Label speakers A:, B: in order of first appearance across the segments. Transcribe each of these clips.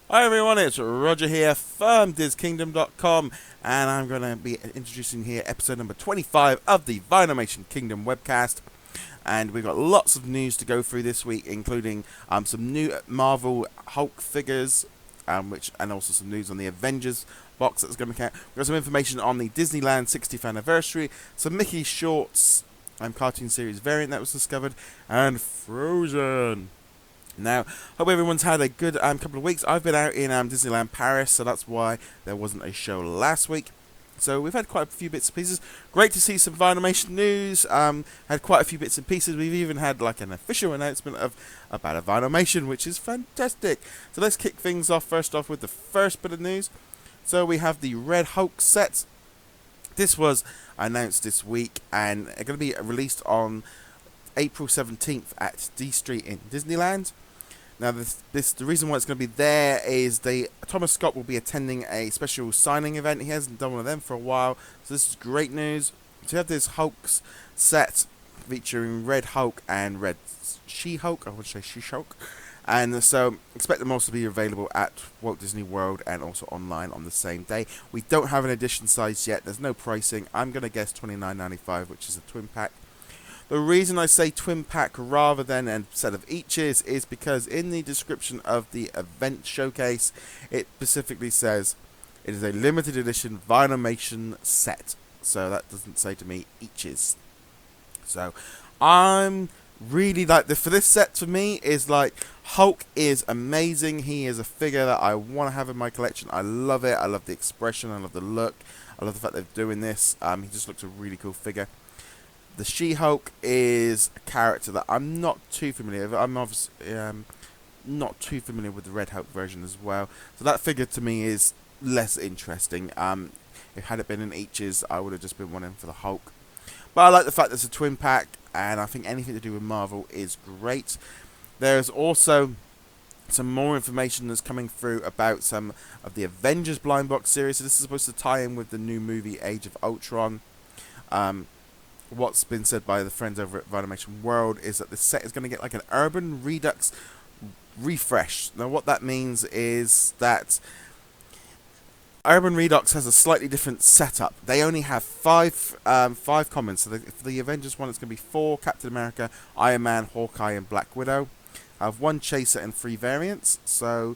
A: Hi everyone, it's Roger here from DisKingdom.com, and I'm going to be introducing here episode number 25 of the Vinylmation Kingdom Webcast. And we've got lots of news to go through this week, including some new Marvel Hulk figures, and also some news on the Avengers box that's going to come out. We've got some information on the Disneyland 60th anniversary, some Mickey Shorts cartoon series variant that was discovered, and Frozen. Now, hope everyone's had a good couple of weeks. I've been out in Disneyland Paris, so that's why there wasn't a show last week. So we've had quite a few bits and pieces. Great to see some Vinylmation news. Had quite a few bits and pieces. We've even had like an official announcement about a Vinylmation, which is fantastic. So let's kick things off first off with the first bit of news. So we have the Red Hulk set. This was announced this week, and it's going to be released on April 17th at D Street in Disneyland. Now, the reason why it's going to be there is Thomas Scott will be attending a special signing event. He hasn't done one of them for a while, so this is great news. So you have this Hulk's set featuring Red Hulk and Red She-Hulk. I would say She-Hulk. And so expect them also to be available at Walt Disney World and also online on the same day. We don't have an edition size yet. There's no pricing. I'm going to guess $29.95, which is a twin pack. The reason I say twin pack rather than a set of eaches is because in the description of the event showcase, it specifically says it is a limited edition Vinylmation set. So that doesn't say to me eaches. So I'm really like for this set for me is like Hulk is amazing. He is a figure that I want to have in my collection. I love it. I love the expression. I love the look. I love the fact they're doing this. He just looks a really cool figure. The She-Hulk is a character that I'm not too familiar with. I'm obviously not too familiar with the Red Hulk version as well. So that figure to me is less interesting. If had it been in eaches, I would have just been wanting for the Hulk. But I like the fact that it's a twin pack, and I think anything to do with Marvel is great. There's also some more information that's coming through about some of the Avengers blind box series. So this is supposed to tie in with the new movie Age of Ultron. What's been said by the friends over at Vinylmation World is that this set is going to get like an Urban Redux refresh. Now what that means is that Urban Redux has a slightly different setup. They only have five commons. So for the Avengers one, it's going to be 4 Captain America, Iron Man, Hawkeye, and Black Widow. I have 1 Chaser and 3 variants. So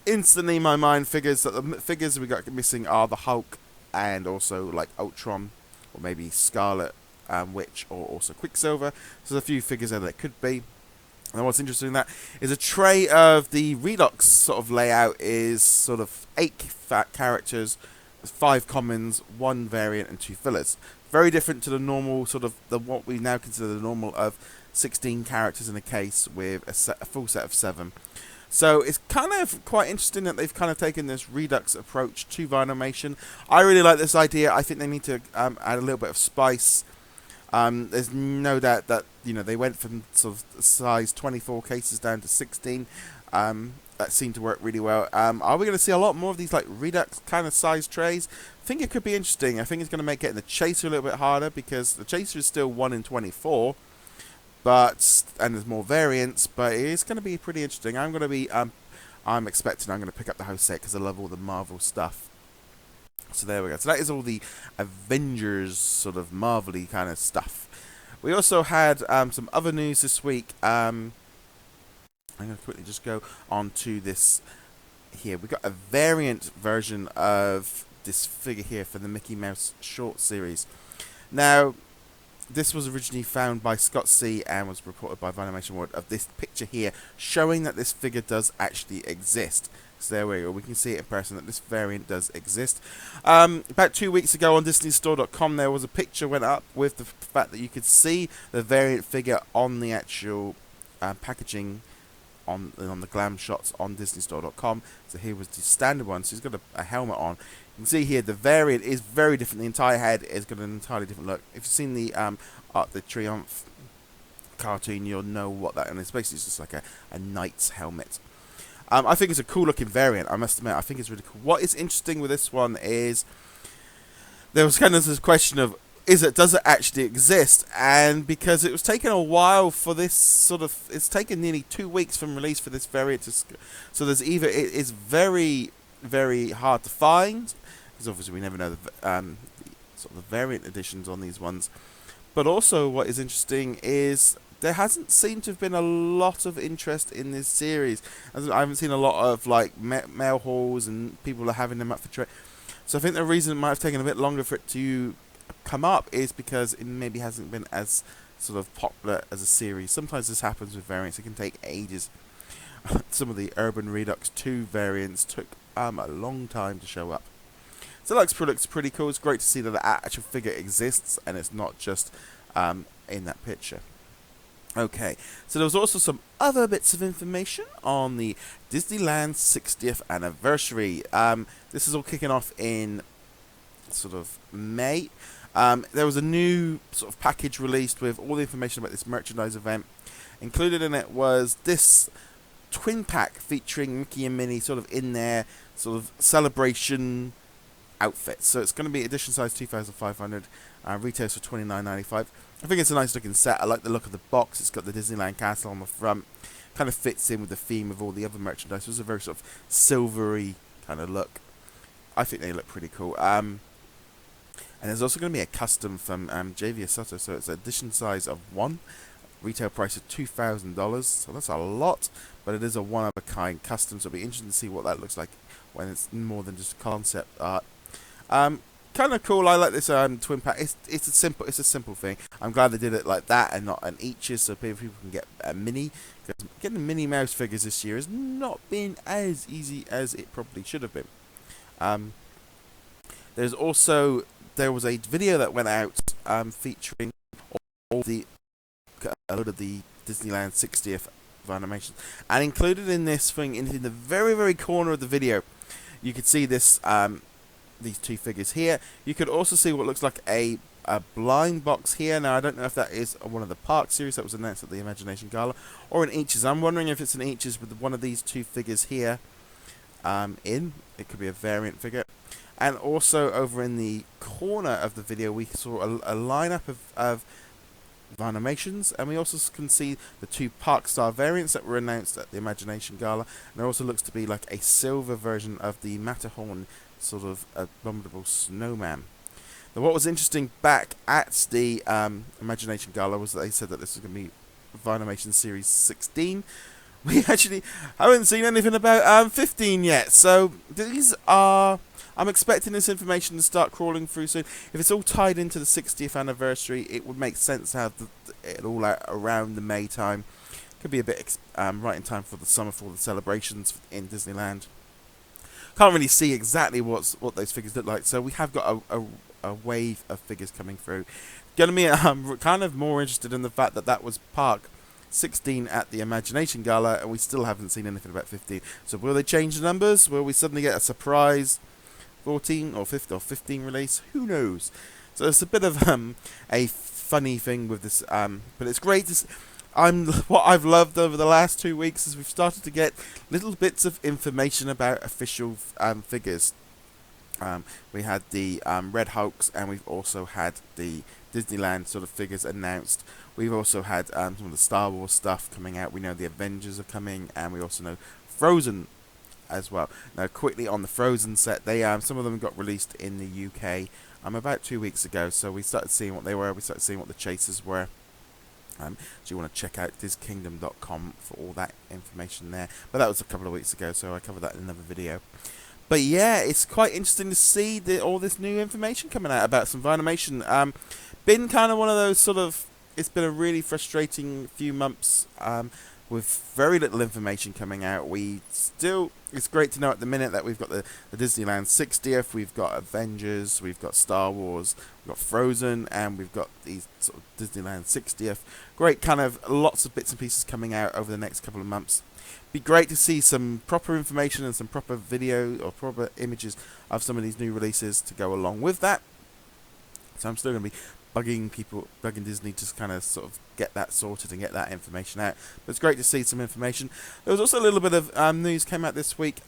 A: instantly my mind figures that the figures we got missing are the Hulk and also like Ultron or maybe Scarlet Witch or also Quicksilver. So there's a few figures there that could be. And what's interesting in that is a tray of the Redux sort of layout is sort of 8 fat characters, 5 commons, 1 variant, and 2 fillers. Very different to the normal sort of what we now consider the normal of 16 characters in a case with a full set of 7. So it's kind of quite interesting that they've kind of taken this Redux approach to Vinylmation. I really like this idea. I think they need to add a little bit of spice. There's no doubt that they went from sort of size 24 cases down to 16. That seemed to work really well. Are we going to see a lot more of these like Redux kind of size trays? I think it could be interesting. I think it's going to make getting the Chaser a little bit harder because the Chaser is still 1 in 24. And there's more variants, but it is going to be pretty interesting. I'm going to pick up the whole set because I love all the Marvel stuff. So there we go. So that is all the Avengers sort of Marvel-y kind of stuff. We also had some other news this week. I'm going to quickly just go on to this here. We got a variant version of this figure here for the Mickey Mouse short series. Now, this was originally found by Scott C. and was reported by Vinylmation World of this picture here, showing that this figure does actually exist. So there we go. We can see it in person that this variant does exist. About 2 weeks ago on DisneyStore.com, there was a picture went up with the fact that you could see the variant figure on the actual packaging on the glam shots on DisneyStore.com. So here was the standard one. So he's got a helmet on. You can see here the variant is very different. The entire head has got an entirely different look. If you've seen the Triumph cartoon, you'll know what that is. It's basically just like a knight's helmet. I think it's a cool looking variant, I must admit. I think it's really cool. What is interesting with this one is there was kind of this question of is it, does it actually exist? And because it was taking a while for this sort of, it's taken nearly 2 weeks from release for this variant to, so there's either, it is very, very hard to find, because obviously we never know the sort of the variant editions on these ones. But also what is interesting is there hasn't seemed to have been a lot of interest in this series. I haven't seen a lot of like mail hauls and people are having them up for trade. So I think the reason it might have taken a bit longer for it to come up is because it maybe hasn't been as sort of popular as a series. Sometimes this happens with variants. It can take ages. Some of the Urban Redux 2 variants took a long time to show up. So it looks pretty cool. It's great to see that the actual figure exists and it's not just in that picture. Okay, so there was also some other bits of information on the Disneyland 60th anniversary. This is all kicking off in sort of May. There was a new sort of package released with all the information about this merchandise event. Included in it was this twin pack featuring Mickey and Minnie sort of in their sort of celebration outfits. So it's going to be edition size 2,500, retails for $29.95. I think it's a nice looking set. I like the look of the box. It's got the Disneyland castle on the front. Kind of fits in with the theme of all the other merchandise. It's a very sort of silvery kind of look. I think they look pretty cool. And there's also going to be a custom from JV Asotto. So it's an edition size of 1. Retail price of $2,000. So that's a lot. But it is a one-of-a-kind custom. So it'll be interesting to see what that looks like when it's more than just concept art. Kind of cool. I like this twin pack. It's a simple thing. I'm glad they did it like that and not an eaches, so people can get a Minnie. Because getting Minnie Mouse figures this year has not been as easy as it probably should have been. There was a video that went out featuring a load of the Disneyland 60th animations, and included in this thing in the very, very corner of the video, you could see this. These two figures here. You could also see what looks like a blind box here. Now I don't know if that is one of the Park series that was announced at the Imagination Gala or an Eaches. I'm wondering if it's an Eaches with one of these two figures here in. It could be a variant figure. And also over in the corner of the video we saw a lineup of animations, and we also can see the two Park Star variants that were announced at the Imagination Gala. And there also looks to be like a silver version of the Matterhorn sort of abominable snowman. Now what was interesting back at the Imagination Gala was that they said that this was going to be Vinylmation Series 16. We actually haven't seen anything about 15 yet, so these are... I'm expecting this information to start crawling through soon. If it's all tied into the 60th anniversary, it would make sense to have it all out around the May time. Could be a bit right in time for the summer, for the celebrations in Disneyland. Can't really see exactly what those figures look like, so we have got a wave of figures coming through. Gonna be kind of more interested in the fact that was Park 16 at the Imagination Gala, and we still haven't seen anything about 15. So will they change the numbers? Will we suddenly get a surprise 14 or 15 release? Who knows? So it's a bit of a funny thing with this, but it's great to what I've loved over the last 2 weeks is we've started to get little bits of information about official figures. We had the Red Hulks, and we've also had the Disneyland sort of figures announced. We've also had some of the Star Wars stuff coming out. We know the Avengers are coming, and we also know Frozen as well. Now, quickly on the Frozen set, they some of them got released in the UK about 2 weeks ago. So we started seeing what they were. We started seeing what the chasers were. So you want to check out diskingdom.com for all that information there. But that was a couple of weeks ago, so I covered that in another video. But yeah, it's quite interesting to see all this new information coming out about some Vinylmation. Been kind of one of those sort of... It's been a really frustrating few months with very little information coming out. It's great to know at the minute that we've got the Disneyland 60th, we've got Avengers, we've got Star Wars, we've got Frozen, and we've got these sort of Disneyland 60th. Great, kind of lots of bits and pieces coming out over the next couple of months. Be great to see some proper information and some proper video or proper images of some of these new releases to go along with that. So I'm still going to be bugging Disney to kind of sort of get that sorted and get that information out. But it's great to see some information. There was also a little bit of news came out this week.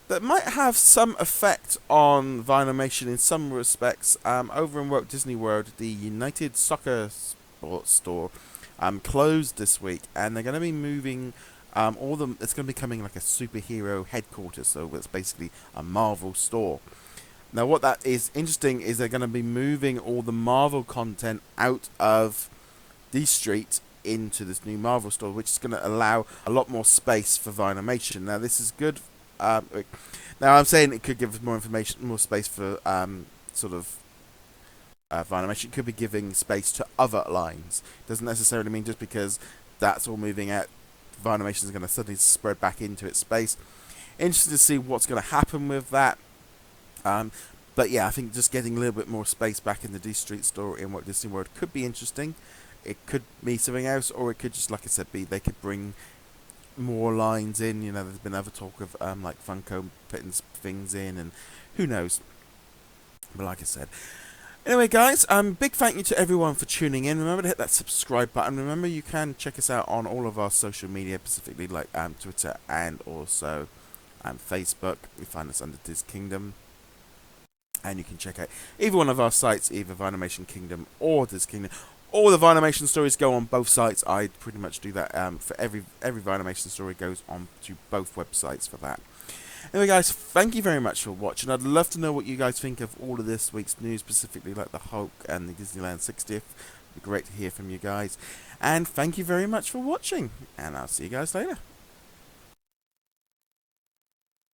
A: that might have some effect on Vinylmation in some respects. Over in Walt Disney World, the United Soccer Sports Store closed this week, and they're going to be moving all the. It's going to be becoming like a superhero headquarters, so it's basically a Marvel store. Now, what that is interesting is they're going to be moving all the Marvel content out of the street into this new Marvel store, which is going to allow a lot more space for Vinylmation. Now, this is good. Now, I'm saying it could give us more information, more space for Vinylmation. It could be giving space to other lines. Doesn't necessarily mean just because that's all moving out, Vinylmation is going to suddenly spread back into its space. Interested to see what's going to happen with that. But yeah, I think just getting a little bit more space back in the D Street store in Walt Disney World could be interesting. It could be something else, or it could just, like I said, be they could bring more lines in. You know, there's been other talk of like Funko putting things in, and who knows. But like I said, anyway, guys, big thank you to everyone for tuning in. Remember to hit that subscribe button. Remember, you can check us out on all of our social media, specifically like Twitter and also Facebook. You find us under Diz Kingdom. And you can check out either one of our sites, either Vinylmation Kingdom or Diz Kingdom. All the Vinylmation stories go on both sites. I pretty much do that for every Vinylmation story goes on to both websites for that. Anyway, guys, thank you very much for watching. I'd love to know what you guys think of all of this week's news, specifically like the Hulk and the Disneyland 60th. It'd be great to hear from you guys. And thank you very much for watching. And I'll see you guys later.